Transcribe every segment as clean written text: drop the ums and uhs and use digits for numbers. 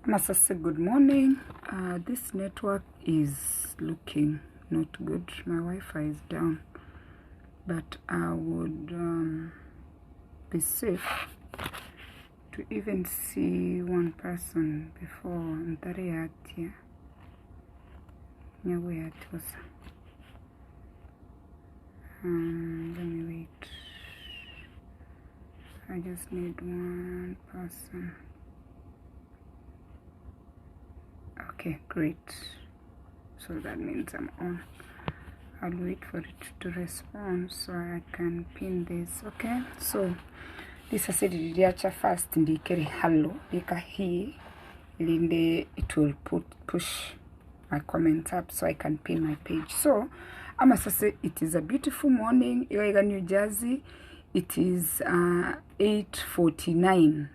Masase, good morning. This network is looking not good. My Wi-Fi is down, but I would be safe to even see one person before Ntariatia. Let me wait. I just need one person. Okay, great. So that means I'm on. I'll wait for it to respond so I can pin this. Okay, so this I said iliacha first ndikere hello dika hii linde it will push my comments up so I can pin my page. So I'm say it is a beautiful morning in New Jersey. It is 8:49.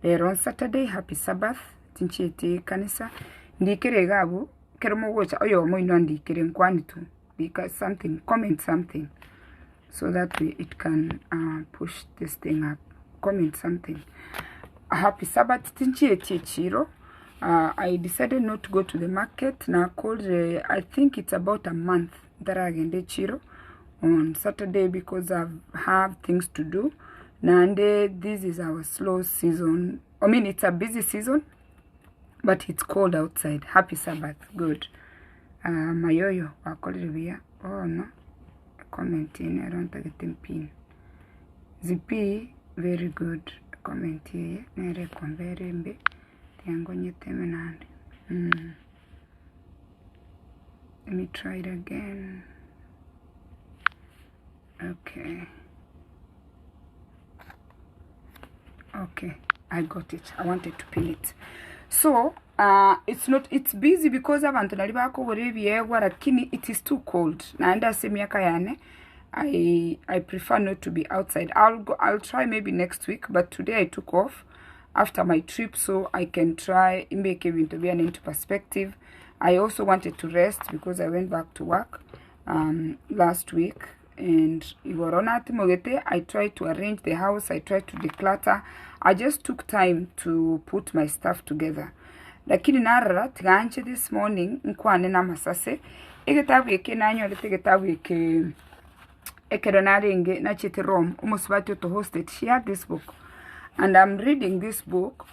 They're on Saturday. Happy Sabbath. Tinchete kanisa ndikere gabu keremo wocha oyo moino ndikere nkwanitu because something comment something so that it can push this thing up. Comment something. Happy Sabbath. Tinchete chiro. I decided not to go to the market. Now called I think it's about a month that I agende chiro on Saturday because I have things to do. Nande this is our slow season. I mean it's a busy season, but it's cold outside. Happy Sabbath. Good. Mayoyo wakolivia. Oh no. Commenting. I don't get them pin. Zipi very good. Comment here. Nere konvere mbe. Tiangonye temenande. Let me try it again. Okay. Okay. I got it. I wanted to pin it. So, it's busy because abantu nali bako borebiyegwa lakini it is too cold. Naenda semyaka yane. I prefer not to be outside. I'll try maybe next week, but today I took off after my trip so I can try make it to be an into perspective. I also wanted to rest because I went back to work last week and I tried to arrange the house. I tried to declutter. I just took time to put my stuff together. Lakini narara tganche this morning nkwane na masase egetabu eke nanyo letegetabu eke ekeronarenge na chete rom umusubati to host it. She had this book and I'm reading this book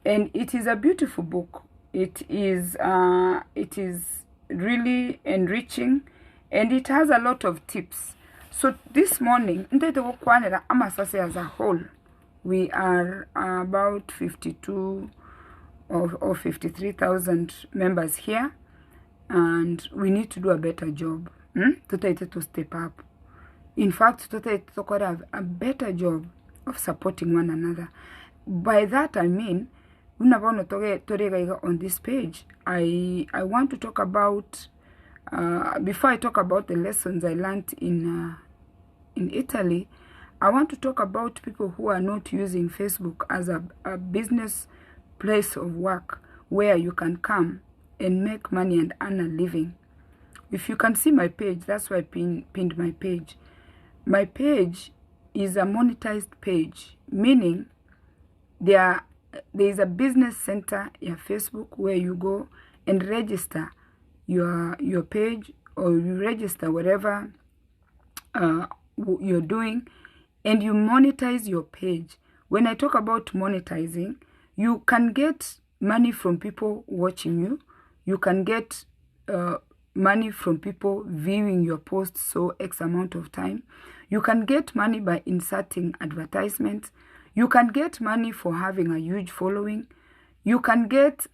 and it is a beautiful book. It is really enriching and it has a lot of tips. So this morning ndeto kwanera amasase as a whole we are about 52 or 53,000 members here and we need to do a better job. To step up. In fact, to have a better job of supporting one another. By that I mean on this page I want to talk about before I talk about the lessons I learned in Italy, I want to talk about people who are not using Facebook as a business place of work where you can come and make money and earn a living. If you can see my page, that's why I pinned my page. My page is a monetized page, meaning there is a business center in Facebook where you go and register your page or you register whatever you're doing and you monetize your page. When I talk about monetizing, you can get money from people watching you. You can get money from people viewing your posts so X amount of time. You can get money by inserting advertisements. You can get money for having a huge following. You can get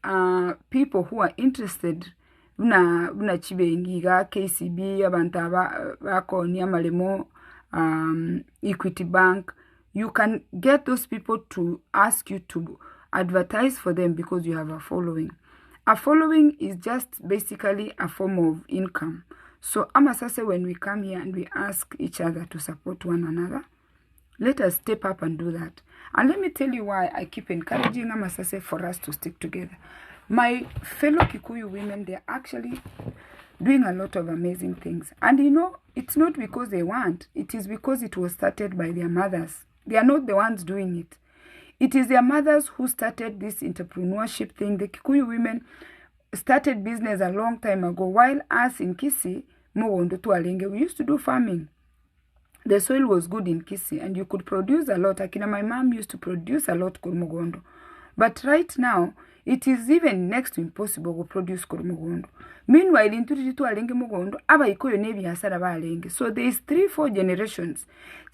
people who are interested. Una chibengiga KCB abantaba bako niamalemo Equity Bank. You can get those people to ask you to advertise for them because you have a following. A following is just basically a form of income. So Amasase, when we come here and we ask each other to support one another, let us step up and do that. And let me tell you why I keep encouraging Amasase for us to stick together. My fellow Kikuyu women, they're actually doing a lot of amazing things. And you know, it's not because they want. It is because it was started by their mothers. They are not the ones doing it. It is their mothers who started this entrepreneurship thing. The Kikuyu women started business a long time ago, while us in Kisii, we used to do farming. The soil was good in Kisii and you could produce a lot. Akina, my mom used to produce a lot kurumugondo. But right now, it is even next to impossible to produce kurumugondo. Meanwhile, in Turitu alenge mugondo, aba ikoyo nebi hasara ba alenge. So there is 3-4 generations.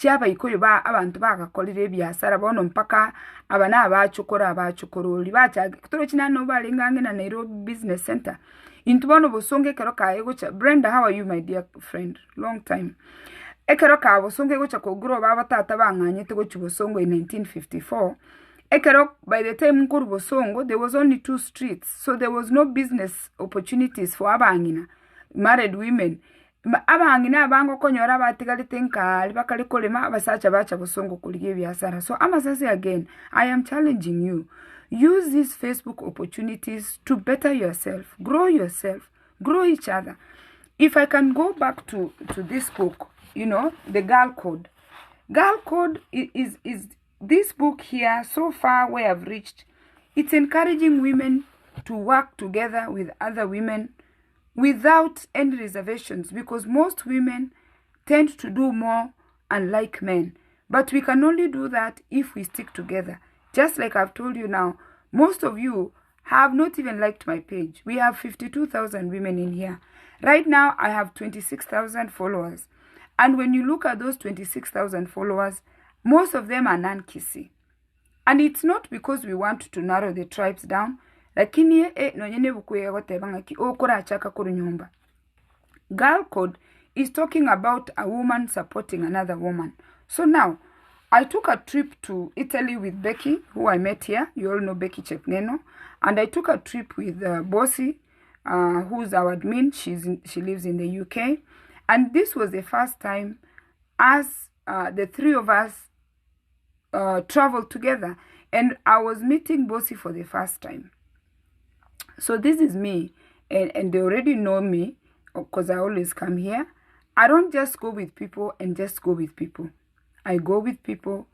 Aba ikoyo ba abantu bakakolera ebyasara bono mpaka abana abachokora abachokoroli bacha kitoro kinano ba alenga na Nairobi Business Center. Intubono bosonge keroka egocha. Brenda, how are you, my dear friend? Long time. Ekero ka bosonge gocha koguro baba tata banganye tego chibosongo in 1954. Ekero, by the time nkuru bosongo, there was only 2 streets, so there was no business opportunities for abangina, married women. Abangina abango konyora batigali tenka libakali kolema abasacha bacha bosongo kulige byasara. So amasasi again, I am challenging you. Use these Facebook opportunities to better yourself, grow each other. If I can go back to this book, you know, the Girl Code. Girl Code is this book here, so far where I've reached. It's encouraging women to work together with other women without any reservations, because most women tend to do more unlike men. But we can only do that if we stick together. Just like I've told you now, most of you have not even liked my page. We have 52,000 women in here. Right now, I have 26,000 followers. And when you look at those 26,000 followers, most of them are non-Kisii. And it's not because we want to narrow the tribes down. Lakini Girl Code is talking about a woman supporting another woman. So now, I took a trip to Italy with Becky, who I met here. You all know Becky Chepneno. And I took a trip with Bossy, who's our admin. She lives in the UK. And this was the first time as the 3 of us traveled together. And I was meeting Bossy for the first time. So this is me. And they already know me because I always come here. I don't just go with people and just go with people. I go with people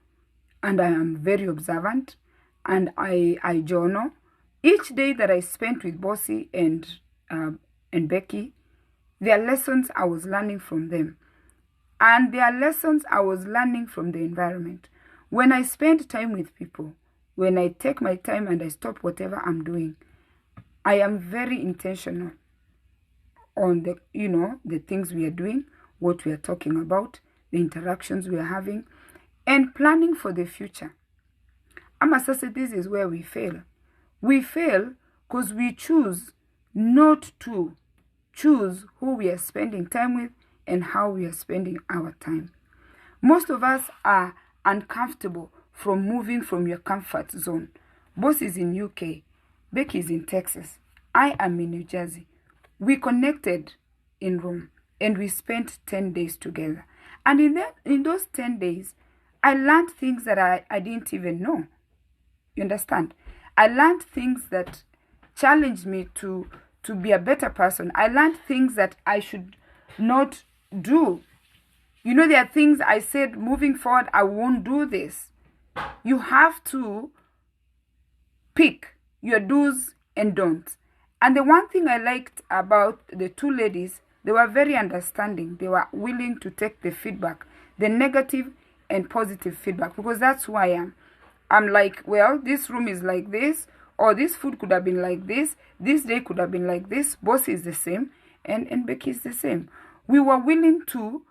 and I am very observant. And I journal. Each day that I spent with Bossy and Becky, there are lessons I was learning from them. And there are lessons I was learning from the environment. When I spend time with people, when I take my time and I stop whatever I'm doing, I am very intentional on the things we are doing, what we are talking about, the interactions we are having, and planning for the future. I must say this is where we fail. We fail because we choose not to choose who we are spending time with and how we are spending our time. Most of us are uncomfortable from moving from your comfort zone. Boss is in UK, Becky is in Texas, I am in New Jersey. We connected in Rome and we spent 10 days together. And in those 10 days, I learned things that I didn't even know. You understand? I learned things that challenged me to be a better person. I learned things that I should not do. You know, there are things I said, moving forward, I won't do this. You have to pick your do's and don'ts. And the one thing I liked about the 2 ladies, they were very understanding. They were willing to take the feedback, the negative and positive feedback, because that's who I am. I'm like, well, this room is like this, or this food could have been like this day could have been like this. Boss is the same, and Becky is the same. We were willing to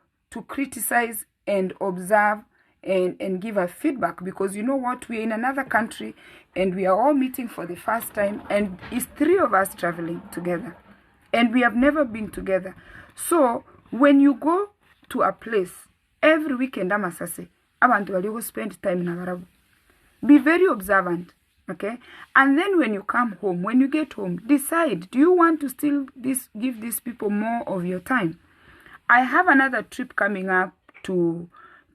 criticize and observe and give a feedback, because you know what, we're in another country and we are all meeting for the first time, and it's 3 of us traveling together and we have never been together. So when you go to a place every weekend, amasase abantu bali spend time na barabu. Be very observant, okay? And then when you come home, when you get home, decide, do you want to still give these people more of your time? I have another trip coming up to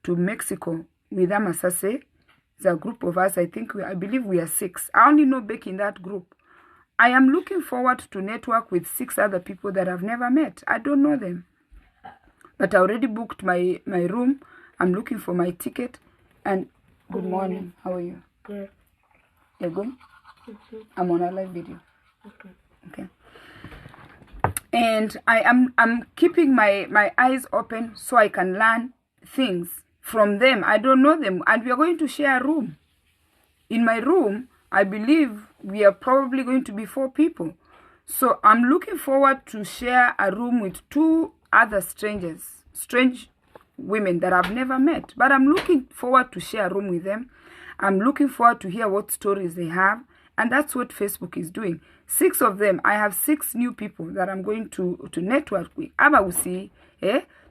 Mexico with Amasase. It's a group of us. I believe we are 6. I only know Becky in that group. I am looking forward to network with 6 other people that I've never met. I don't know them. But I already booked my room. I'm looking for my ticket. And good morning. How are you? Yeah. You're going? I'm on a live video. Okay. And I'm keeping my eyes open so I can learn things from them. I don't know them, and we are going to share a room. In my room, I believe we are probably going to be 4 people. So I'm looking forward to share a room with 2 other strange women that I've never met. But I'm looking forward to share a room with them. I'm looking forward to hear what stories they have. And that's what Facebook is doing. 6 of them. I have 6 new people that I'm going to network with. Aba usi,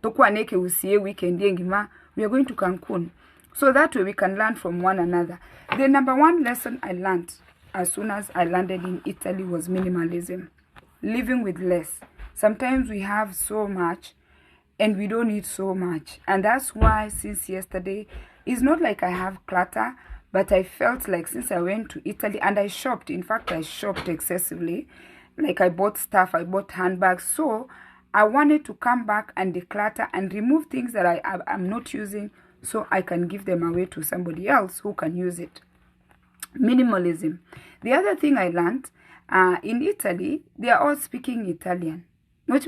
Tokwa neke usi weekend yengima. We are going to Cancun. So that way we can learn from one another. The number 1 lesson I learned as soon as I landed in Italy was minimalism. Living with less. Sometimes we have so much and we don't need so much. And that's why since yesterday, it's not like I have clutter, but I felt like since I went to Italy and I shopped, in fact, I shopped excessively. Like I bought stuff, I bought handbags. So I wanted to come back and declutter and remove things that I'm not using so I can give them away to somebody else who can use it. Minimalism. The other thing I learned, in Italy, they are all speaking Italian. Your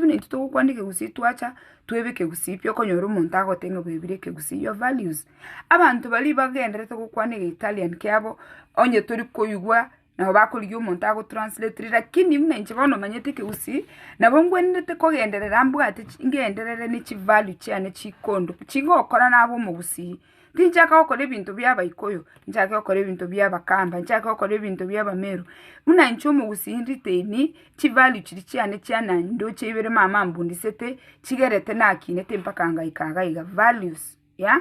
values. Abantu bali bagendere to kwanega Italian kyabo onye turi koyugwa na bakuri yo montago translate lakini mna nchibano manyete usi na bongwendete ko genderera mbwate ngenderere ni chi value cyane chikondo chingokora nabo mu busi tinjaka okore ibintu byabayikoyo njaka okore ibintu byabakamba njaka okore ibintu byabameru muna ncho mu busi nditeni chi value chiri cyane cyane ndo chebere mama mbundisete chigerete nakinete mpaka ngayikaga values ya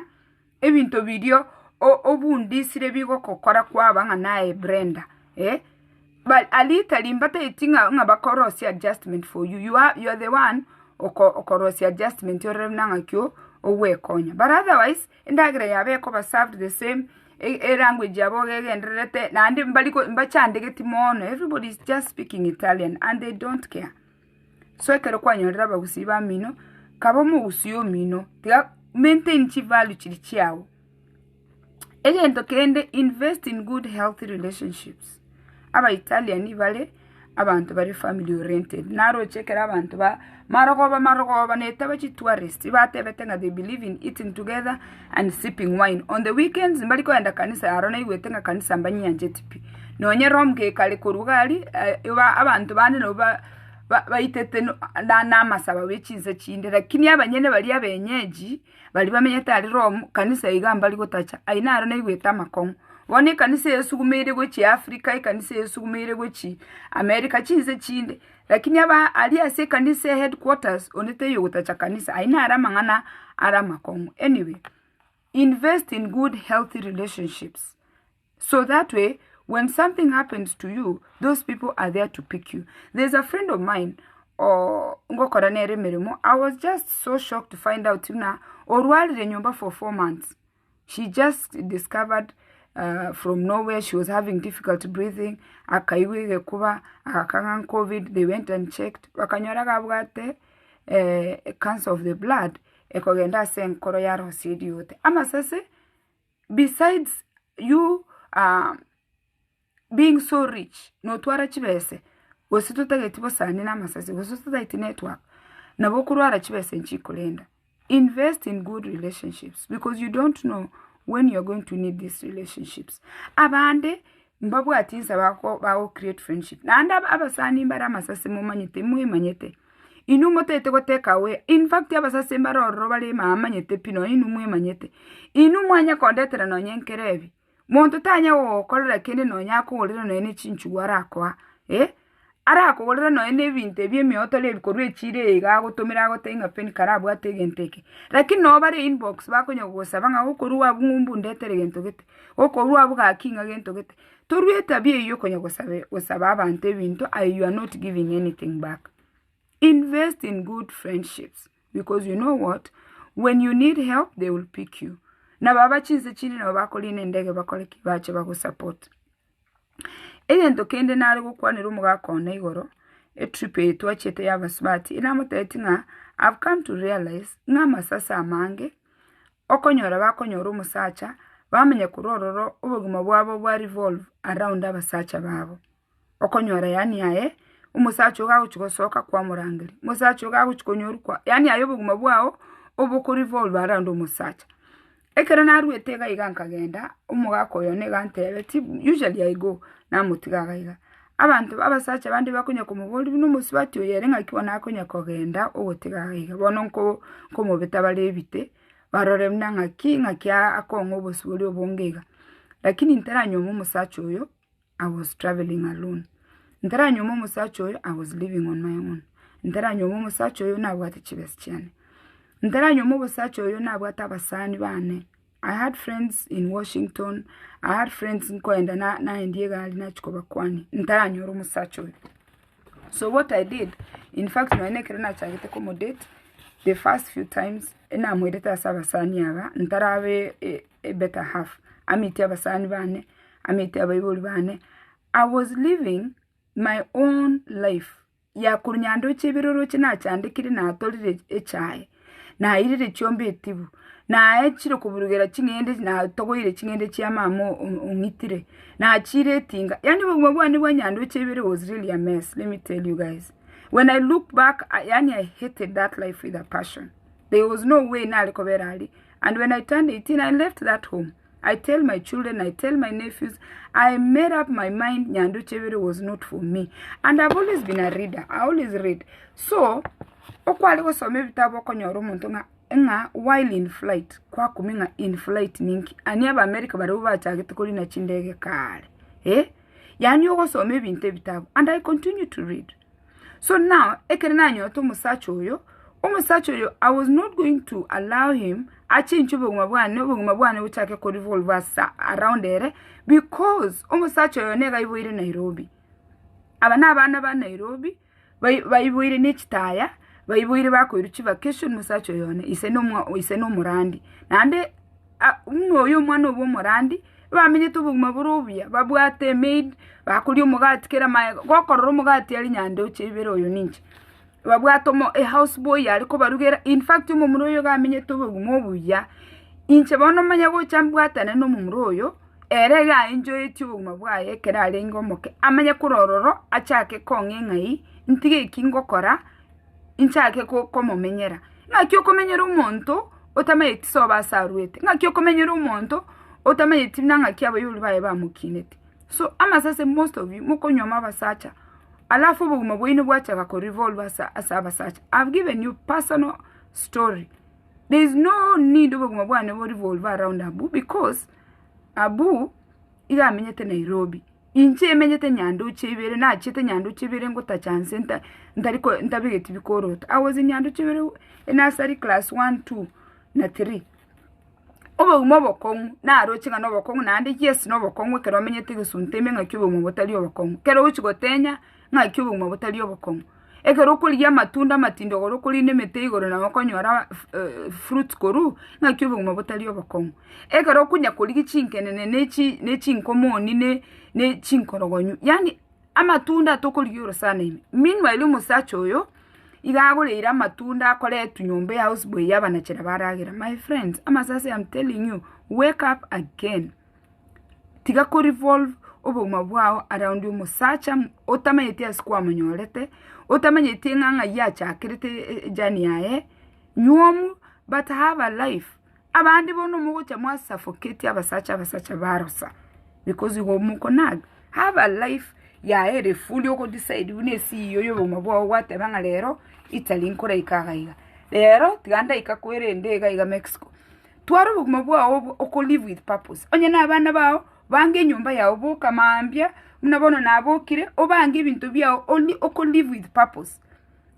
ebintu video obundisire bigo kokora kwabanga nae Brenda but alita limbata itinga ngabakorosi adjustment for you. You are the one okorosi adjustment your nanga kyo owekonya. But otherwise indagre yabe ko served the same language yabo genderete na andi mbaliko mbachandege timono. Everybody is just speaking Italian and they don't care. So ekero kwanyora bagusiba mino kabo mu usiyo mino tiga maintain chi value chiri chiao. Again to kende invest in good healthy relationships. Aba Italian vale abantu bari family oriented. Naro chekera abantu ba marogoba neta chi tourist. Batebetenga they believe in eating together and sipping wine. On the weekends mbaliko enda kanisa arona iwetenga kanisa mbanyi anjetipi. Nonye romke kale kurugali abantu bane no baitete na masaba wechinze chinde lakini abanyene bali abenyeji bali bamenyeta ali rom kanisa igamba liko tacha aina arona iweta makongo. Wone kanisa yesugumire gwe Afrika kanisa yesugumire gwe America chinze chinde lakini aba ali ase kanisa headquarters onete yogutacha kanisa aina ara mangana ara makongo. Anyway, invest in good healthy relationships so that way when something happens to you, those people are there to pick you. There's a friend of mine, I was just so shocked to find out for 4 months. She just discovered from nowhere she was having difficulty breathing. COVID. They went and checked. Cancer of the blood. Besides you being so rich, no twara chibese, wasituta getibo sani na masasi, wasituta iti network, na bokuruara chibese nchikulenda. Invest in good relationships because you don't know when you're going to need these relationships. Abande, mbabu atinsa wako create friendship. Na anda abasani mbara masasi mumanyete, manyete. Inu mote ete go take away. In fact, abasasi mbara orobale manyete pino, inu manyete. Inu mwanya kondetera no nyenkerevi. Monto tanya wo kolera kene no nyako wolera no ene chinchu warakwa arako wolera no ene binte bye myotole bikorwe chire ga gutumira go tenga pen karabu ategenteke lakini no bare inbox bakonya gusaba nga ukoruwa bumbu ndetere gento gete okoruwa buga kinga gento gete torwe tabie yo konya gusaba abantu ebintu you are not giving anything back. Invest in good friendships because you know what, when you need help they will pick you. Na baba chinze chini na bakoline ndege bakole kibache bako support. Ento kende nari gukwanira umugakona igoro trip yetu chete ya basmati ina mutetinga I've come to realize nga masasa amange okonyora bakonyora umusacha bamenye kurororo obuguma bwabo bwa revolve around abasacha babo okonyora yani yaye umusacha ugaho chugosoka kwa murangiri musacha ugaho chukonyorukwa yani yayo obuguma bwao obuko revolve around umusacha ekera narwetega igankagenda umugako yone gantebe ti usually I go namutigaga abantu abasacha bandi bakunya kumuboli bino musibati oyere ngakibona akunya kogenda ogotigaga bononko komobeta balebite barore mnanga kinga kya akongo bosubuli obongega lakini ntaranyo mu musacha oyo I was traveling alone ntaranyo mu musacha oyo I was living on my own ntaranyo mu musacha oyo nabwate chibesi cyane ntaranyo mu musacha oyo nabwate abasani bane I had friends in Washington. I had friends in Kwenda na indiega alina chikoba kwani. Ntaranyo ru musacha oyo. So what I did, in fact, no ene kerena chagete accommodate the first few times na mwedeta sabasani aba ntarabe a better half. Amiti abasani bane, amiti abayibuli bane. I was living my own life. Ya kurunyando chebiroro china chandikiri na atolire echaye. Na irire chombe etibu. Na echiro kuburugera chingende na togoire chingende chiamamo unitire. Na chire tinga. Yani bwabwani bwanyando chebere was really a mess. Let me tell you guys. When I look back, I hated that life with a passion. There was no way na likoberali. And when I turned 18, I left that home. I tell my children, I tell my nephews, I made up my mind Nyando Chebere was not for me. And I've always been a reader. I always read. So, okwali wasome bitabo konyoro muntonga nga while in flight kwa kuminga in flight ninki ani aba America bari ubachagete kuri na chindege kale yani yogosome binte bitabo and I continue to read. So now ekerenanyo to musacho oyo I was not going to allow him achinche obuguma bwane buchake ko revolve around there because umusacho oyo nega ibuire Nairobi abana ba Nairobi bayibuire n'ekitaya bayibuire bakoiruki vacation musacho yone ise no murandi nande unoyo mwana obo murandi bamenye tubuguma burubya babwate maid bakuri umugati kera maye gokorora umugati yali Nyando Chebere oyo ninki babwatomo a house boy ariko barugera in fact mu muroyo gamenye tubuguma obuya inche bono manya go chambwatana no mu muroyo erega enjoy tubuguma bwaye kera alengo moke amanya kurororo achake konge ngai ntige kingokora inchake ko mumenyera ngakyo kumenyera umuntu otamayiti so basarwete ngakyo kumenyera umuntu otamayiti nangakyo abayuli baye bamukinete. So amasase most of you mukonyoma basacha alafu buguma bwine bwachaka ko revolve asabasacha. I've given you personal story. There is no need buguma bwane bo revolve around Abu because Abu ila amenyete Nairobi inche emenyete Nyando Chebere na chete Nyando Chebere ngota chance ntariko ntabigeti bikorota. I was in Nyando Chebere in nursery class 1 2 na 3 obo mobokong na arochinga no bokong na ande yes no bokong kero menyete gusunteme ngakyubo mu botali obokong kero uchigotenya ngakyubo mu botali obokong ekero kuliya matunda matindo goro kuli nemete igoro na makonyora fruit koru ngakyubo mu botali obokong ekero kunya kuligi chinkenene nechi nkomoni ne chinkorogonyu yani amatunda tokuligiro sana ime. Meanwhile umusacho oyo igagole amatunda akole tunyombe house boy yabana chera baragira. My friends, amasase I'm telling you, wake up again. Tiga ko revolve obuguma bwao around umusacha otamayete askwa munyorete otamayete nganga yacha kirete jani yae nyomu but have a life. Abandi bono mugocha mwa suffocate abasacha barosa because you go mukonag have a life ya ere fully oko decide une CEO yo mabwa wate banga lero Italy nkora ikagaiga lero tiganda ikakwere ndega iga Mexico twaro mabwa oko live with purpose onye nabana bawo bange nyumba yawo boka mambya munabona nabokire obange ibintu byao only oko live with purpose.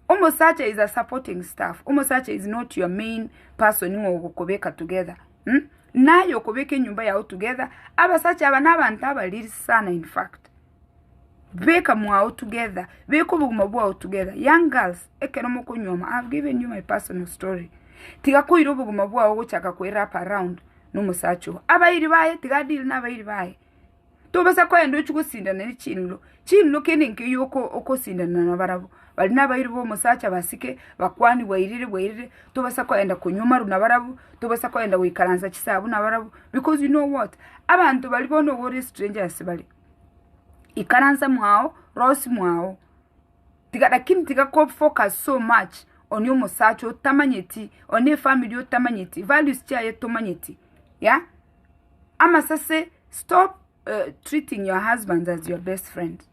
Omosacha is a supporting staff. Omosacha is not your main person ngo kobeka together. Nayo kobeke nyumba yao together abasacha abantu abaliri sana. In fact beka mwao together beko buguma bwao together. Young girls ekero moko nyoma I've given you my personal story. Tiga ko iro buguma bwao gochaka ko wrap around no musacho abayiri baye tiga deal na abayiri baye to basa ko endo chuko sindana ni chinlo kene nke yoko oko sindana na barabu bali nabayiribo musacha basike bakwani wairire to basa ko enda kunyuma runa barabu to basa ko enda wikaranza kisabu na barabu because you know what abantu bali bono wori strangers bali ikaranza mwao rosi mwao tiga ko focus so much on your musacho tamanyeti on your family tamanyeti values cha yeto manyeti yeah ama sase stop treating your husband as your best friend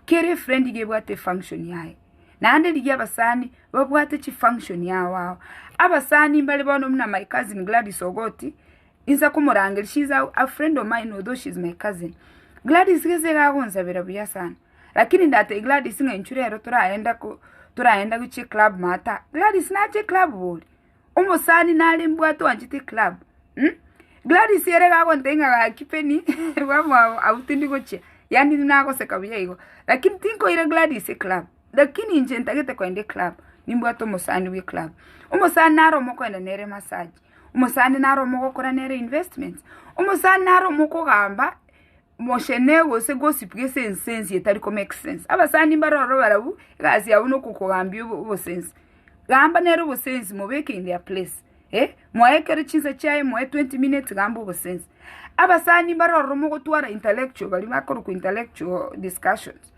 kere friend igebwate function yae nande ligia basani babwate chi function yawo abasani mbali bono mna my cousin Gladys Ogoti inza kumurangel she's a friend of mine although she's my cousin Gladys geze gagonza birabuya sana lakini ndate Gladys ngenchure turaenda ku chi club mata Gladys na chi club boli umusani nali mbwato wanjite club Gladys yere gagondenga ga kipeni wama autindi goche yani nako sekabuya igo lakini tinko ile Gladys club lakini nje ntagete kwende club nimbwato musani we club umusani naro moko enda nere massage umusani naro moko kora nere investments umusani naro moko gamba moshene gose gossip gese sense yetari ko make sense abasani baroro barabu gazi yabuno kukugambye ubo sense gamba nero ubo sense mubeke in their place mwaekere chinza chaye mwe 20 minutes gamba ubo sense abasani baroro moko twara intellectual bali makoro ku intellectual discussions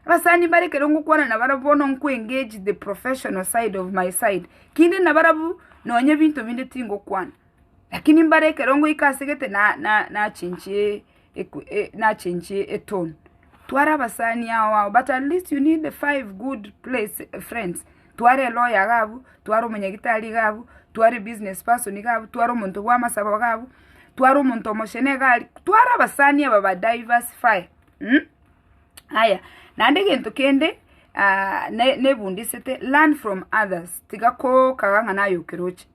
abasani barekere ngukwana na barabono nku engage the professional side of my side kindi na barabu nonye bintu binde tingo kwana lakini mbarekere ngo ikasegete na chinchie na change a tone twara basani yawo but at least you need the 5 good friends tware lawyer gabu twaro munyagitali gabu tware business person gabu twaro muntu wa masaba gabu twaro muntu moshene gali twara basani aba diversify haya nande gento kende ne bundisete learn from others tigako kaganga nayo kirochi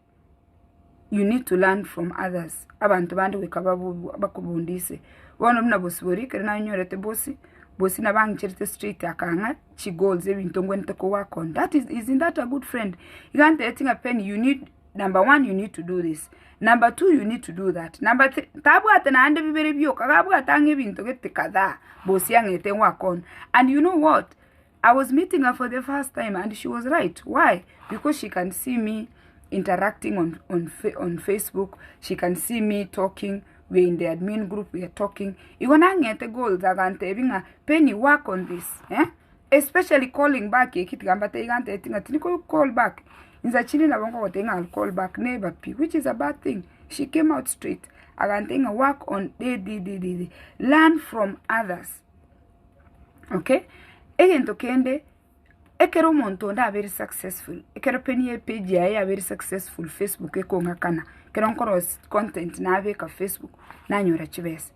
you need to learn from others abantu bandi wekababu bakubundise wono mna bosibori kerna nyorete bosi na bangchirite street akanga chi goals ebintu ngwente ko wakon that isn't that a good friend you can't eating a pen you need number 1 you need to do this number 2 you need to do that number 3 tabu atana ande bibere byo kagabu atange bintu gete kada bosi yangete wakon and you know what I was meeting her for the first time and she was right why because she can see me interacting on Facebook she can see me talking we're in the admin group we are talking igona ngete goals agante binga penny work on this especially calling back ekitgamba te igante tinga tiniko call back inza chini na bongo gotenga I'll call back never p which is a bad thing she came out straight agante work on learn from others okay egento kende ekero monto nda very successful ekero penny page ya very successful Facebook ekonga kana kero nkoro content na aveka Facebook nanyora chibese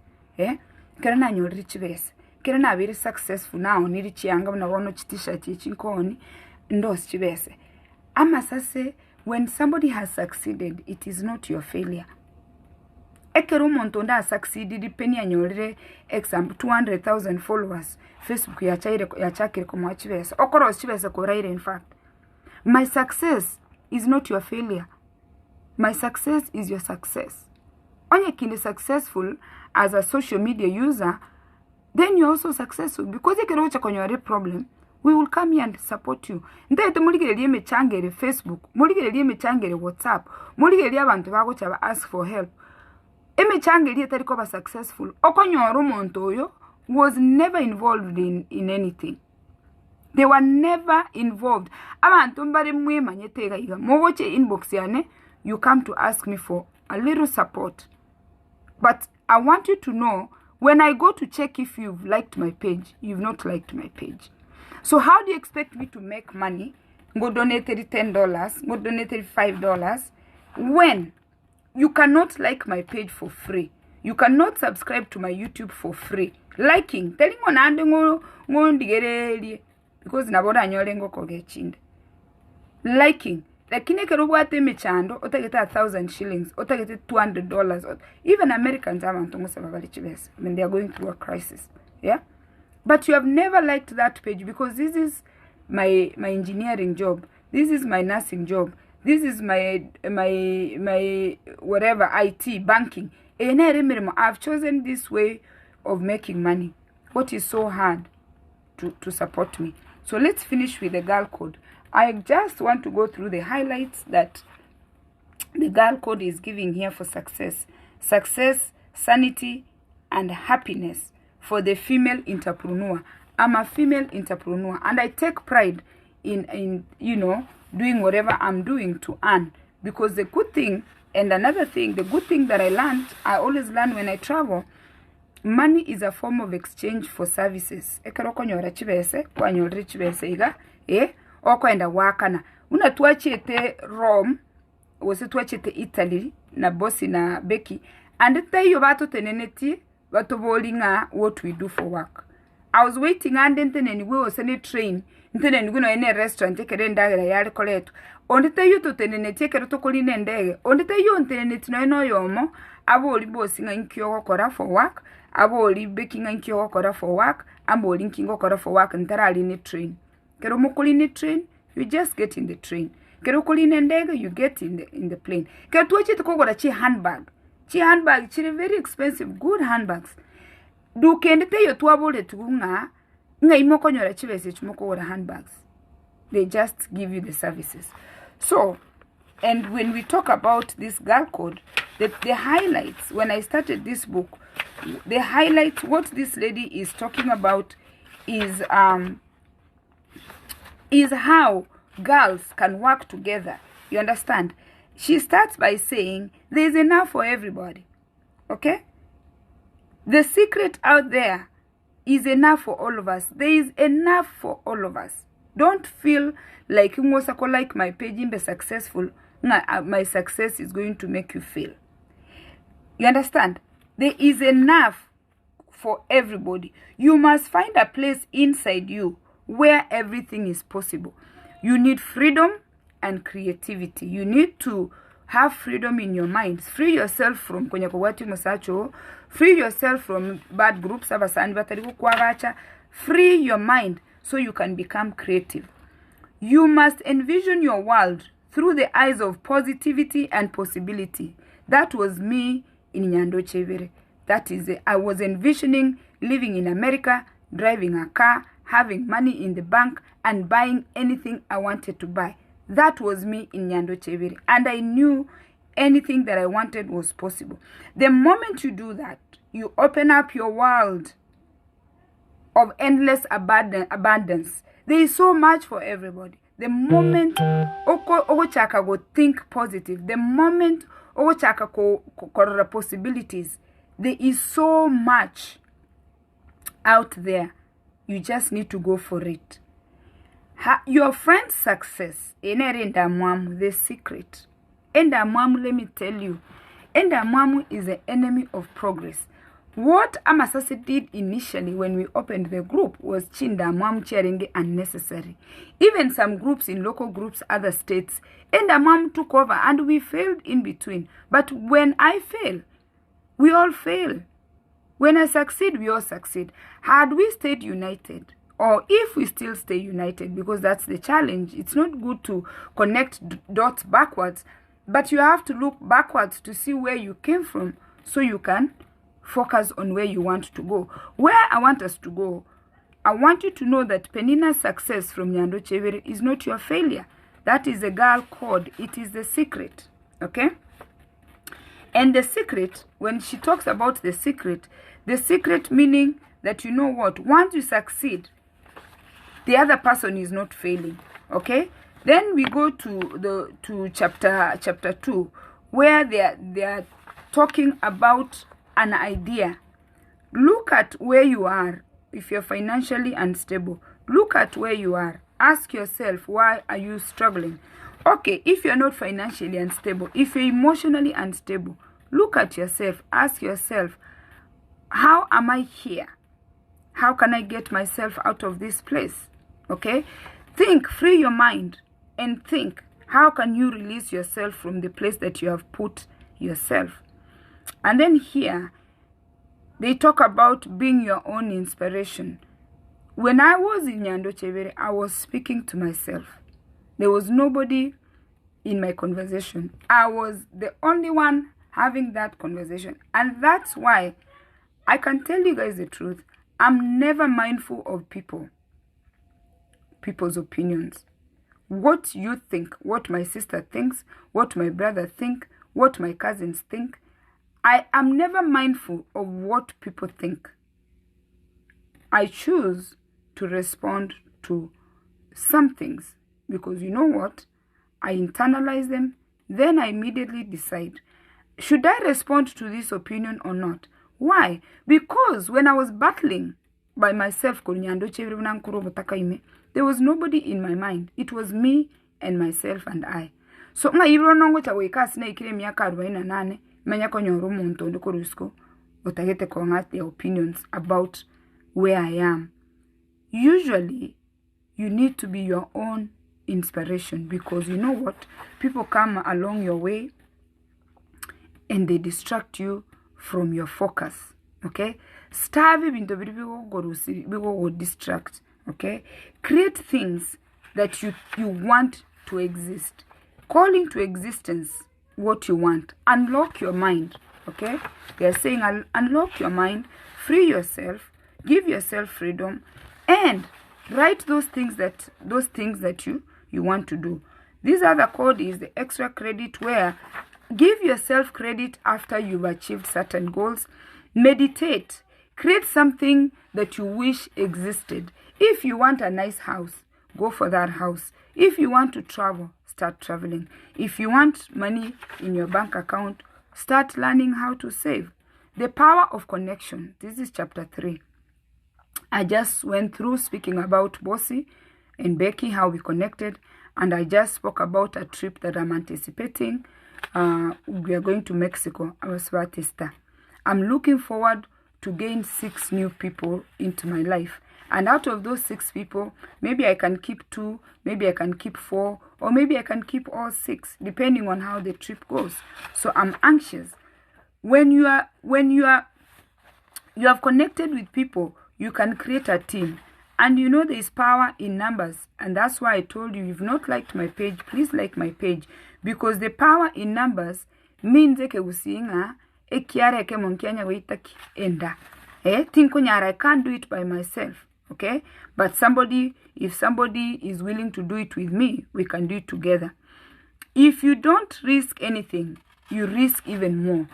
kero nanyora chibese kero na very successful now niri chianga na wono chitisha chinkoni ndos chibese ama sase when somebody has succeeded it is not your failure ekero monto nda succeeded penny anyorere example 200,000 followers Facebook ya chakire ko mwachibese okoro chibese ko right in fact my success is not your failure my success is your success onye kinde successful as a social media user then you're also successful because ekero chakonyore problem we will come here and support you ndete muligere mechangere Facebook muligere mechangere WhatsApp muligere abantu bako chaba ask for help emechangere etari ko ba successful okonyoro umuntu oyo was never involved in anything they were never involved abantu mbari mwemanyetega iga mogoche inbox yane you come to ask me for a little support but I want you to know when I go to check if you've liked my page you've not liked my page so how do you expect me to make money go donate $10 go donate $5 when you cannot like my page for free you cannot subscribe to my YouTube for free liking telling on ande ngo ndigereli because nabona nyolengo kogechinde liking lakini kerubwate mechando otageta 1,000 shillings otageta $200 even Americans abantu ngosaba bali chibese when they are going through a crisis yeah but you have never liked that page because this is my engineering job this is my nursing job this is my whatever IT banking I've chosen this way of making money? What is so hard to support me? So let's finish with the girl code. I just want to go through the highlights that the girl code is giving here for success. Success, sanity, and happiness for the female entrepreneur. I'm a female entrepreneur, and I take pride in doing whatever I'm doing to earn. Because the good thing, and another thing, the good thing that I always learn when I travel, money is a form of exchange for services. Ekarokonyora chibese, kwanyora chibese iga, okwenda wakana. Una tuachete Rome, wose tuachete Italy, na bosi na Becky, and tayo bato teneneti, bato bolinga what we do for work. I was waiting and then we was in a train, then we go in a restaurant, take a ndagera yari koletu. On the tayo to tenene take a to koline ndege. On the tayo on tenet no yomo, aboli bossing and kyo kora for work, aboli baking and kyo kora for work, aboli kingo kora for work and tarali in a train. Keromokolini train, you just get in the train. Kerokolini ndege, you get in the plane. Ketuachi to kogo chi handbag. Chi handbag, chi very expensive, good handbags. Do kende yo tuabole tugunga nga imoko nyora chibese chimoko wora handbags. They just give you the services. So, and when we talk about this girl code, the highlights, when I started this book, the highlight, what this lady is talking about is how girls can work together. You understand? She starts by saying, there is enough for everybody. Okay? The secret out there is enough for all of us. There is enough for all of us. Don't feel like my page be successful. My success is going to make you fail. You understand? There is enough for everybody. You must find a place inside you where everything is possible. You need freedom and creativity. You need to have freedom in your mind. Free yourself from konyakowati musacho. Free yourself from bad groups. Free your mind so you can become creative. You must envision your world through the eyes of positivity and possibility. That was me in Nyando Chevere. That is it. I was envisioning living in America, driving a car, having money in the bank, and buying anything I wanted to buy. That was me in Nyando Chevere. And I knew anything that I wanted was possible. The moment you do that, you open up your world of endless abundance. There is so much for everybody. The moment Ogochaka go think positive, the moment Ogochaka go possibilities, there is so much out there. You just need to go for it. Your friend's success, the secret. Endamwamu, let me tell you, Endamwamu is the enemy of progress. What Amasasi did initially when we opened the group was Chindamwamu sharing unnecessary. Even some groups in local groups, other states, Endamwamu took over and we failed in between. But when I fail, we all fail. When I succeed, we all succeed. Had we stayed united, or if we still stay united, because that's the challenge, it's not good to connect dots backwards, but you have to look backwards to see where you came from so you can focus on where you want to go. Where I want us to go, I want you to know that Penina's success from Nyando Chevere is not your failure. That is a girl code. It is the secret. Okay? And the secret, when she talks about the secret meaning that, you know what, once you succeed, the other person is not failing. Okay? Then we go to chapter 2, where they are talking about an idea. Look at where you are. If you're financially unstable, look at where you are. Ask yourself, why are you struggling? Okay, if you're not financially unstable, if you're emotionally unstable, look at yourself. Ask yourself, how am I here? How can I get myself out of this place? Okay? Think, free your mind, and think, how can you release yourself from the place that you have put yourself? And then here, they talk about being your own inspiration. When I was in Nyando Chevere, I was speaking to myself. There was nobody in my conversation. I was the only one having that conversation. And that's why I can tell you guys the truth. I'm never mindful of people's opinions. What you think, what my sister thinks, what my brother think, what my cousins think. I am never mindful of what people think. I choose to respond to some things because you know what? I internalize them, then I immediately decide, should I respond to this opinion or not? Why? Because when I was battling by myself, there was nobody in my mind. It was me and myself and I. So nga ibro nongo cha weka sina ikire miaka 48 manya konyoro muntu ndiko rusko utagete konga their opinions about where I am. Usually you need to be your own inspiration because you know what? People come along your way and they distract you from your focus. Okay? Starve bintu bigo distract. Okay? Create things that you want to exist. Call into existence what you want. Unlock your mind. Okay? They are saying unlock your mind, free yourself, give yourself freedom, and write those things that you want to do. This other code is the extra credit, where give yourself credit after you've achieved certain goals. Meditate. Create something that you wish existed. If you want a nice house, go for that house. If you want to travel, start traveling. If you want money in your bank account, start learning how to save. The power of connection. This is chapter 3. I just went through speaking about Bossy and Becky, how we connected, and I just spoke about a trip that I'm anticipating. We are going to Mexico. I'm looking forward to gain 6 new people into my life. And out of those 6 people, maybe I can keep 2, maybe I can keep 4, or maybe I can keep all 6, depending on how the trip goes. So I'm anxious. When you have connected with people, you can create a team. And you know there is power in numbers. And that's why I told you, if you've not liked my page, please like my page. Because the power in numbers means I can't do it by myself. Okay? But if somebody is willing to do it with me, we can do it together. If you don't risk anything, you risk even more.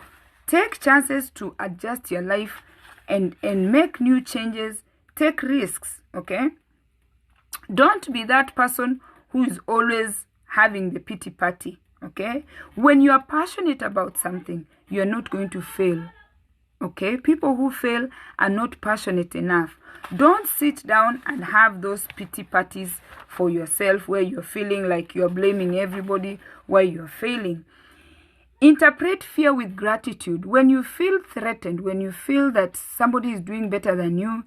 Take chances to adjust your life and make new changes. Take risks, okay? Don't be that person who is always having the pity party, okay? When you are passionate about something, you are not going to fail, okay? People who fail are not passionate enough. Don't sit down and have those pity parties for yourself where you're feeling like you're blaming everybody while you're failing. Interpret fear with gratitude. When you feel threatened, when you feel that somebody is doing better than you,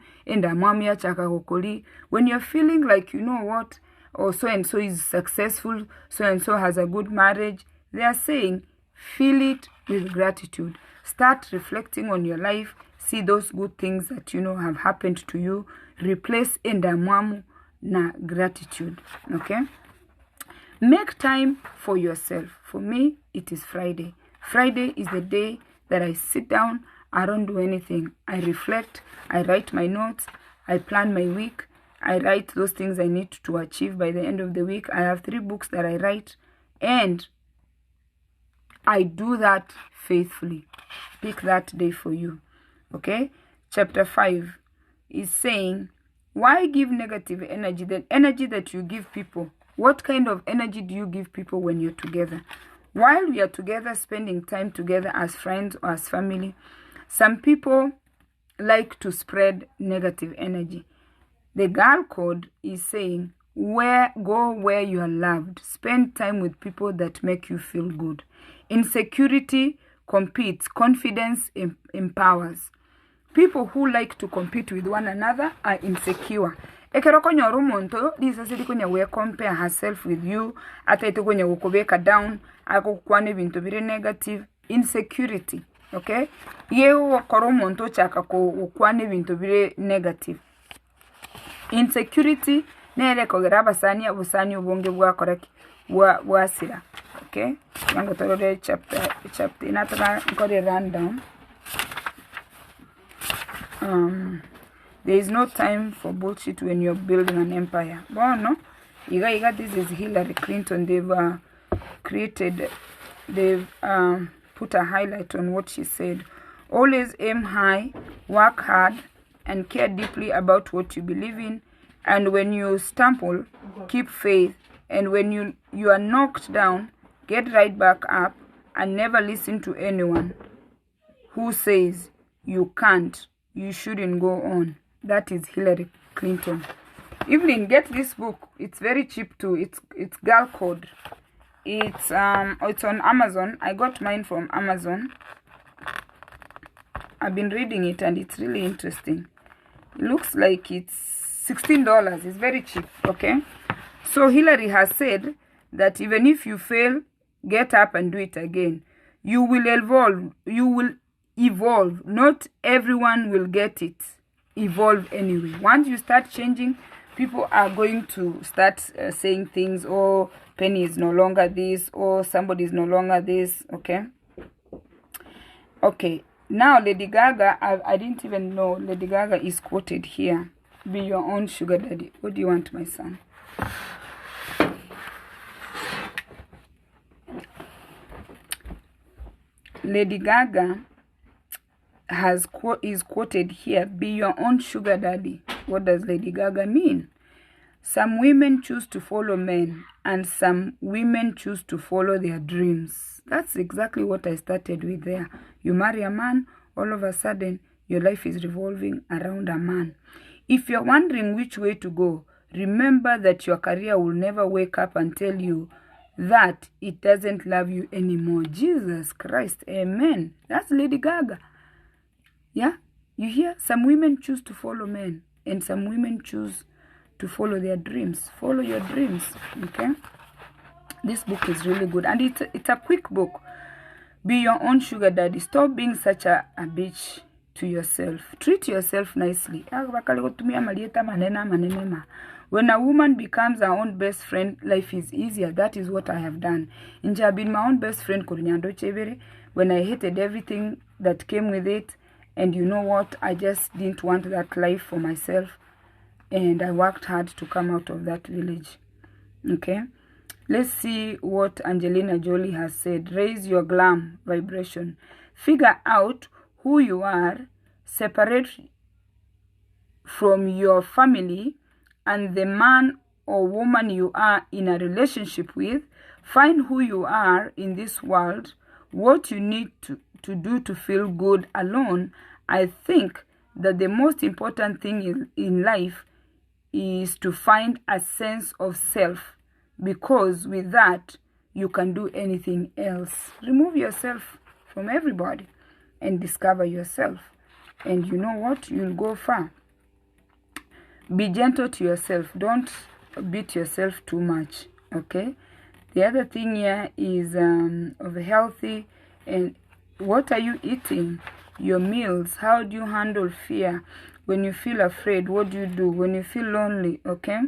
when you're feeling like, you know what, or so-and-so is successful, so-and-so has a good marriage, they are saying, feel it with gratitude. Start reflecting on your life. See those good things that you know have happened to you. Replace endamwamu na gratitude. Okay? Make time for yourself. For me, it is Friday. Friday is the day that I sit down. I don't do anything. I reflect. I write my notes. I plan my week. I write those things I need to achieve by the end of the week. I have 3 books that I write. And I do that faithfully. Pick that day for you. Okay? Chapter 5 is saying, why give negative energy? The energy that you give people. What kind of energy do you give people when you're together? While we are together, spending time together as friends or as family, some people like to spread negative energy. The girl code is saying, go where you are loved. Spend time with people that make you feel good. Insecurity competes. Confidence empowers. People who like to compete with one another are insecure. Ekeroko nyoru monto disasiri konya we compare herself with you, ataite konya ukobeka down, akokwane bintu bire negative. Insecurity, okay? Yeo koro monto chaka ko ukwane bintu bire negative. Insecurity nere kogera busani ubonge bwa koreki bwasira, okay? Yango torore chapter inataka nkore rundown. There is no time for bullshit when you're building an empire. Bono, this is Hillary Clinton. They've put a highlight on what she said. Always aim high, work hard, and care deeply about what you believe in. And when you stumble, keep faith. And when you are knocked down, get right back up and never listen to anyone who says you can't, you shouldn't go on. That is Hillary Clinton. Evelyn, get this book. It's very cheap too. It's Girl Code. It's on Amazon. I got mine from Amazon. I've been reading it and it's really interesting. It looks like it's $16. It's very cheap, okay? So Hillary has said that even if you fail, get up and do it again. You will evolve. You will evolve. Not everyone will get it. Evolve anyway. Once you start changing, people are going to start saying things, oh, Penny is no longer this, or somebody is no longer this, okay? Okay, now Lady Gaga, I didn't even know Lady Gaga is quoted here. Be your own sugar daddy. What do you want, my son? Lady Gaga is quoted here, be your own sugar daddy. What does Lady Gaga mean? Some women choose to follow men, and some women choose to follow their dreams. That's exactly what I started with there. You marry a man, all of a sudden, your life is revolving around a man. If you're wondering which way to go, remember that your career will never wake up and tell you that it doesn't love you anymore. Jesus Christ, amen. That's Lady Gaga. Yeah, you hear? Some women choose to follow men, and some women choose to follow their dreams. Follow your dreams, okay? This book is really good, and it's a quick book. Be your own sugar daddy. Stop being such a bitch to yourself. Treat yourself nicely. When a woman becomes her own best friend, life is easier. That is what I have done. I've been my own best friend when I hated everything that came with it. And you know what? I just didn't want that life for myself. And I worked hard to come out of that village. Okay? Let's see what Angelina Jolie has said. Raise your glam vibration. Figure out who you are. Separate from your family and the man or woman you are in a relationship with. Find who you are in this world. What you need to do to feel good alone. I think that the most important thing in life is to find a sense of self, because with that you can do anything else. Remove yourself from everybody and discover yourself, and you know what? You'll go far. Be gentle to yourself. Don't beat yourself too much, okay? The other thing here is of healthy, and what are you eating? Your meals. How do you handle fear? When you feel afraid, what do you do? When you feel lonely, okay?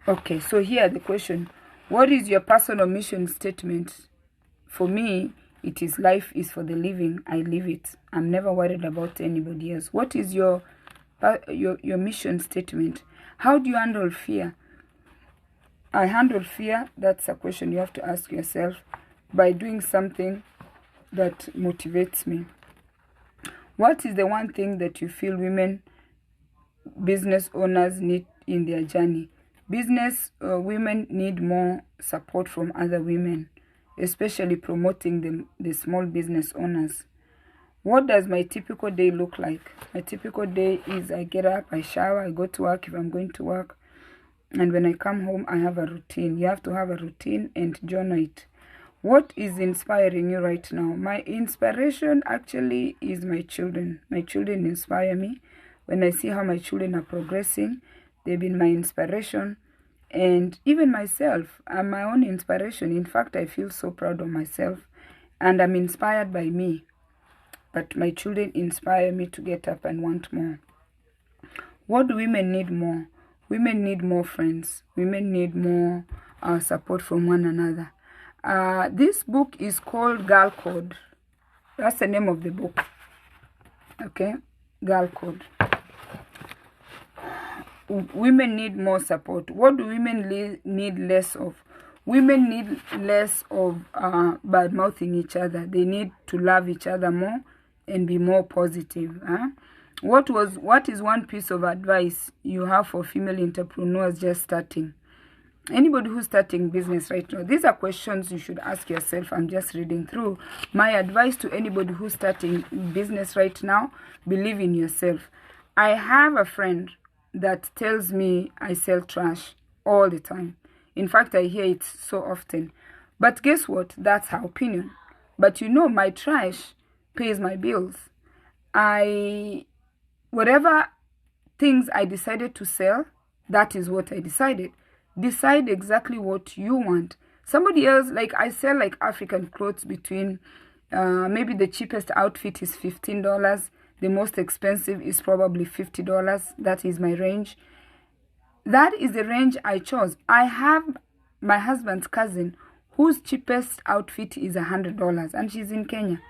Okay, so here the question. What is your personal mission statement? For me, it is life is for the living. I live it. I'm never worried about anybody else. What is your mission statement? How do you handle fear? I handle fear. That's a question you have to ask yourself by doing something that motivates me. What is the one thing that you feel women, business owners need in their journey? Business women need more support from other women, especially promoting the small business owners. What does my typical day look like? My typical day is I get up, I shower, I go to work if I'm going to work. And when I come home, I have a routine. You have to have a routine and journal it. What is inspiring you right now? My inspiration actually is my children. My children inspire me. When I see how my children are progressing, they've been my inspiration. And even myself, I'm my own inspiration. In fact, I feel so proud of myself. And I'm inspired by me. But my children inspire me to get up and want more. What do women need more? Women need more friends. Women need more support from one another. This book is called Girl Code. That's the name of the book. Okay, Girl Code. Women need more support. What do women need less of? Women need less of bad mouthing each other. They need to love each other more and be more positive. What is one piece of advice you have for female entrepreneurs just starting? Anybody who's starting business right now, these are questions you should ask yourself. I'm just reading through. My advice to anybody who's starting business right now: believe in yourself. I have a friend that tells me I sell trash all the time. In fact, I hear it so often. But guess what? That's her opinion. But you know, my trash pays my bills. Whatever things I decided to sell, that is what I decided. Decide exactly what you want. Somebody else, like I sell like African clothes between, maybe the cheapest outfit is $15. The most expensive is probably $50. That is my range. That is the range I chose. I have my husband's cousin whose cheapest outfit is $100 and she's in Kenya.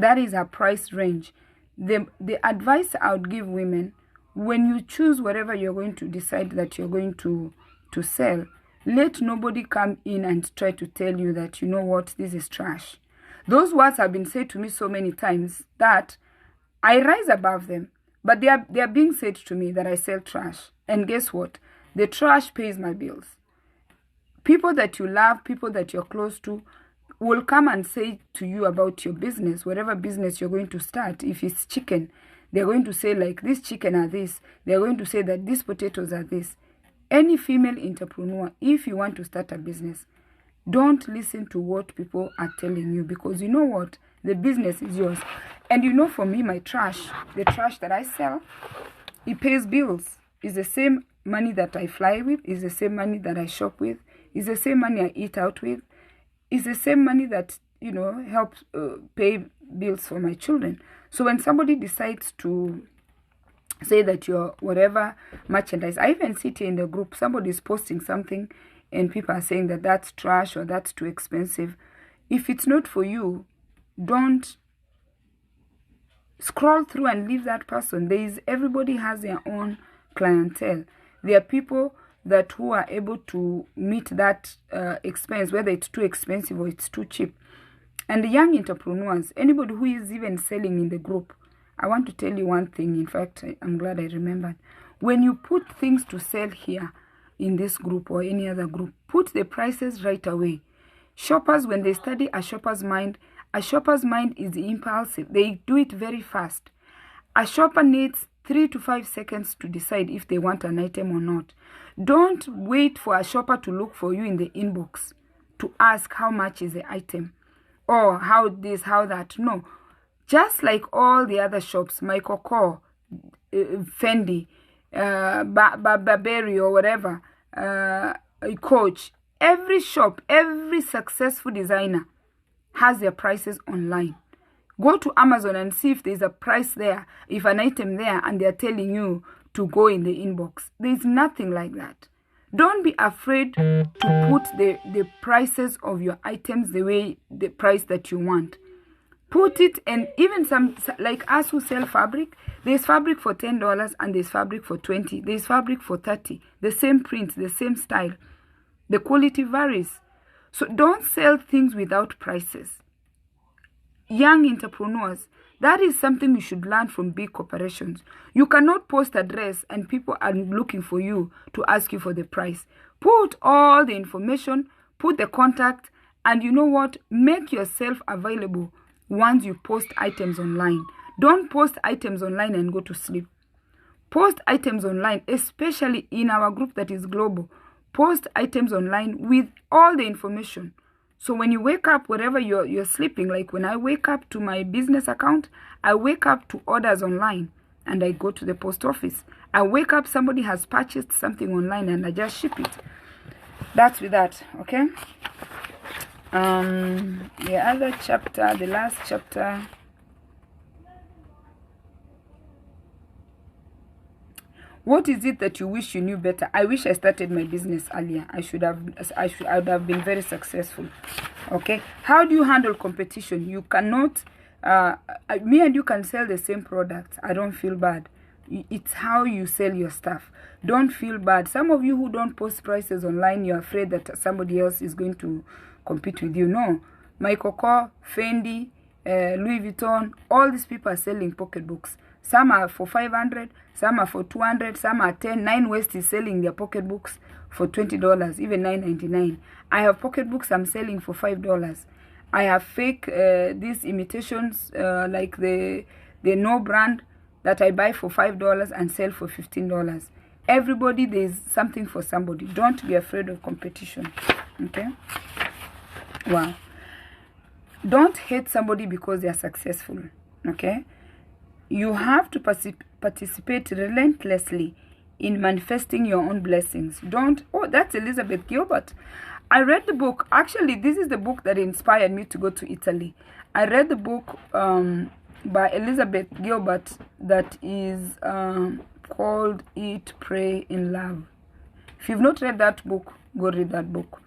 That is her price range. The advice I would give women: when you choose whatever you're going to decide that you're going to sell, let nobody come in and try to tell you that, you know what, this is trash. Those words have been said to me so many times that I rise above them, but they are being said to me that I sell trash. And guess what? The trash pays my bills. People that you love, people that you're close to, will come and say to you about your business, whatever business you're going to start. If it's chicken, they're going to say like, this chicken are this. They're going to say that these potatoes are this. Any female entrepreneur, if you want to start a business, don't listen to what people are telling you, because you know what? The business is yours. And you know, for me, my trash, the trash that I sell, it pays bills. It's the same money that I fly with. It's the same money that I shop with. It's the same money I eat out with. It's the same money that, you know, helps pay bills for my children. So when somebody decides to say that your whatever merchandise, I even see it in the group, somebody is posting something and people are saying that that's trash or that's too expensive. If it's not for you, don't scroll through and leave that person. Everybody has their own clientele. There are people who are able to meet that expense, whether it's too expensive or it's too cheap. And the young entrepreneurs, anybody who is even selling in the group, I want to tell you one thing. In fact, I'm glad I remembered. When you put things to sell here in this group or any other group, put the prices right away. Shoppers, when they study a shopper's mind is impulsive. They do it very fast. A shopper needs 3 to 5 seconds to decide if they want an item or not. Don't wait for a shopper to look for you in the inbox to ask how much is the item or how this, how that. No. Just like all the other shops, Michael Kors, Fendi, Burberry or whatever, Coach, every shop, every successful designer has their prices online. Go to Amazon and see if there's a price there, if an item there, and they're telling you to go in the inbox. There's nothing like that. Don't be afraid to put the prices of your items the price that you want. Put it, and even some, like us who sell fabric, there's fabric for $10 and there's fabric for $20. There's fabric for $30. The same print, the same style. The quality varies. So don't sell things without prices. Young entrepreneurs, that is something you should learn from big corporations. You cannot post a dress and people are looking for you to ask you for the price. Put all the information, put the contact, and you know what? Make yourself available once you post items online. Don't post items online and go to sleep. Post items online, especially in our group that is global. Post items online with all the information. So when you wake up, wherever you're sleeping, like when I wake up to my business account, I wake up to orders online and I go to the post office. I wake up, somebody has purchased something online and I just ship it. That's with that, okay? The other chapter, the last chapter. What is it that you wish you knew better? I wish I started my business earlier. I would have been very successful. Okay. How do you handle competition? You cannot Me and you can sell the same product. I don't feel bad. It's how you sell your stuff. Don't feel bad. Some of you who don't post prices online, you're afraid that somebody else is going to compete with you. No. Michael Kors, Fendi, Louis Vuitton, all these people are selling pocketbooks. Some are for 500, some are for 200, some are 10. Nine West is selling their pocketbooks for $20, even $9.99. I have pocketbooks I'm selling for $5. I have fake these imitations like the No brand that I buy for $5 and sell for $15. Everybody, there's something for somebody. Don't be afraid of competition. Okay? Wow. Don't hate somebody because they are successful. Okay? You have to participate relentlessly in manifesting your own blessings. Don't... Oh, that's Elizabeth Gilbert. I read the book. Actually, this is the book that inspired me to go to Italy. I read the book by Elizabeth Gilbert that is called Eat, Pray, and Love. If you've not read that book, go read that book.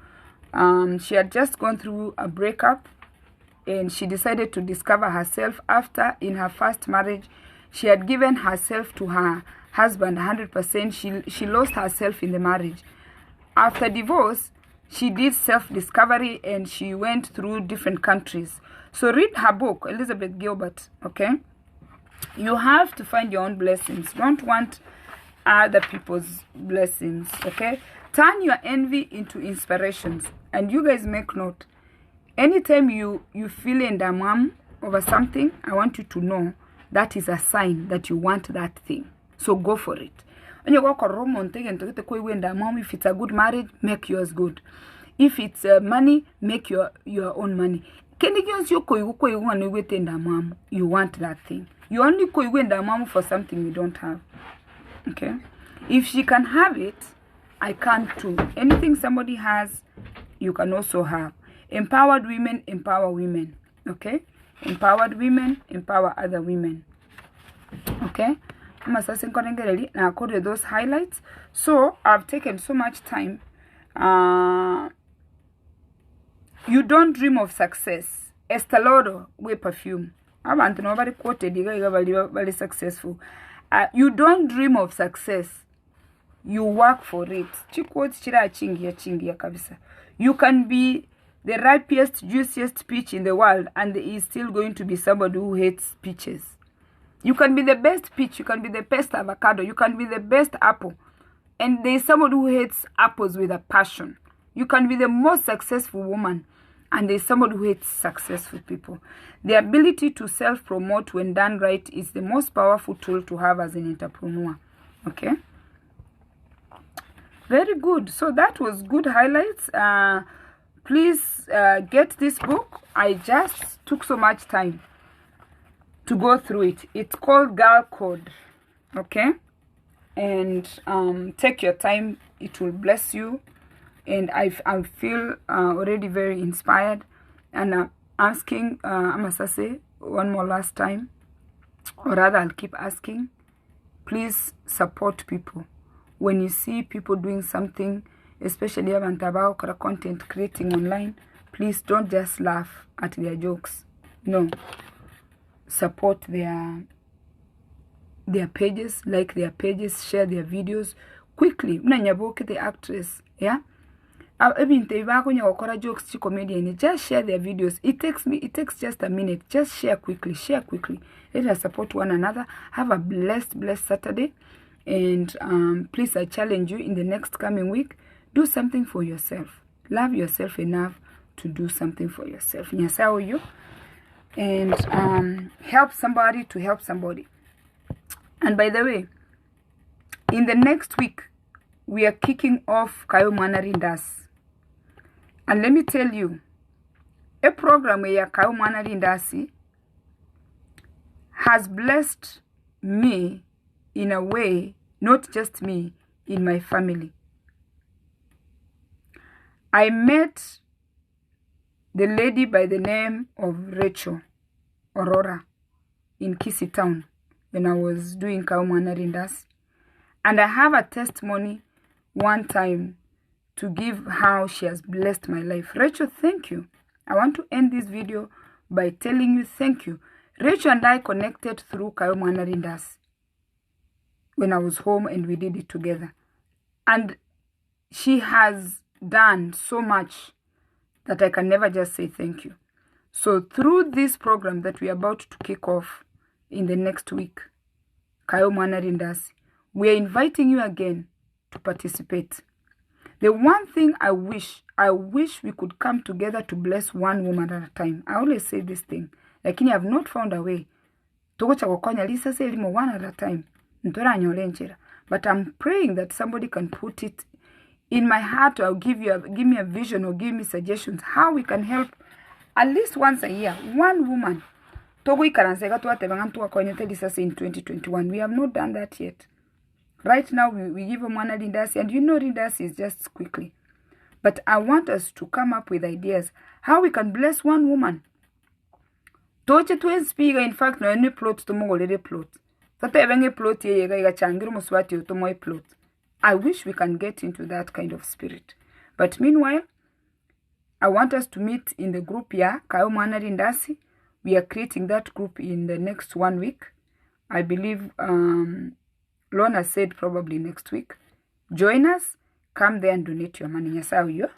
She had just gone through a breakup, and she decided to discover herself after, in her first marriage, she had given herself to her husband 100%. She lost herself in the marriage. After divorce, she did self-discovery and she went through different countries. So read her book, Elizabeth Gilbert, okay? You have to find your own blessings. Don't want other people's blessings, okay? Turn your envy into inspirations. And you guys make note. Anytime you feel in the mom over something, I want you to know that is a sign that you want that thing. So go for it. When you go romantic and if it's a good marriage, make yours good. If it's money, make your own money. You want that thing. You only go for something you don't have. Okay? If she can have it, I can too. Anything somebody has, you can also have. Empowered women empower women. Okay? Empowered women empower other women. Okay? I'm assessing currently and I coded those highlights. So I've taken so much time. You don't dream of success. Estee Lauder we perfume. I want nobody quoted very successful. You don't dream of success. You work for it. You can be the ripest, juiciest peach in the world, and there is still going to be somebody who hates peaches. You can be the best peach, you can be the best avocado, you can be the best apple, and there is somebody who hates apples with a passion. You can be the most successful woman, and there is somebody who hates successful people. The ability to self-promote when done right is the most powerful tool to have as an entrepreneur. Okay? Very good. So that was good highlights. Please get this book. I just took so much time to go through it. It's called Girl Code. Okay? And take your time. It will bless you. And I feel already very inspired. And I'm asking Amasase one more last time. Or rather, I'll keep asking. Please support people. When you see people doing something, especially about content creating online, please don't just laugh at their jokes. No. Support their pages, like their pages, share their videos quickly. Mnanyaboke the actress, yeah? Jokes to comedian, just share their videos. It takes just a minute. Just share quickly. Let us support one another. Have a blessed Saturday. And please, I challenge you in the next coming week, do something for yourself. Love yourself enough to do something for yourself. And help somebody to help somebody. And by the way, in the next week, we are kicking off Kayo Manarindas. And let me tell you, a program where Kayo Manarindasi has blessed me in a way, not just me, in my family. I met the lady by the name of Rachel Aurora in Kisi Town when I was doing Kaumanarindas. And I have a testimony one time to give how she has blessed my life. Rachel, thank you. I want to end this video by telling you thank you. Rachel and I connected through Kayo Mwanarindas when I was home, and we did it together. And she has done so much that I can never just say thank you. So through this program that we are about to kick off in the next week, Kayo Mwanarindas, we are inviting you again to participate. The one thing I wish we could come together to bless one woman at a time. I always say this thing, lakini I have not found a way. Togocha kokonya lisa say limo one at a time. But I'm praying that somebody can put it in my heart, or give me a vision, or give me suggestions how we can help at least once a year one woman. Togo ikaranzega tuatebanga tuakonye lisa say in 2021. We have not done that yet. Right now, we give them one Rindasi, and you know Rindasi is just quickly. But I want us to come up with ideas how we can bless one woman. Toche tu speaker, in fact, no any plot to mongolere plot. Sata evenge plot ye ga changiru muswati utomoy plot. I wish we can get into that kind of spirit. But meanwhile, I want us to meet in the group here, Kayo Mwana Rindasi. We are creating that group in the next 1 week. I believe Lorna said probably next week. Join us, come there and donate your money. Yes, how you?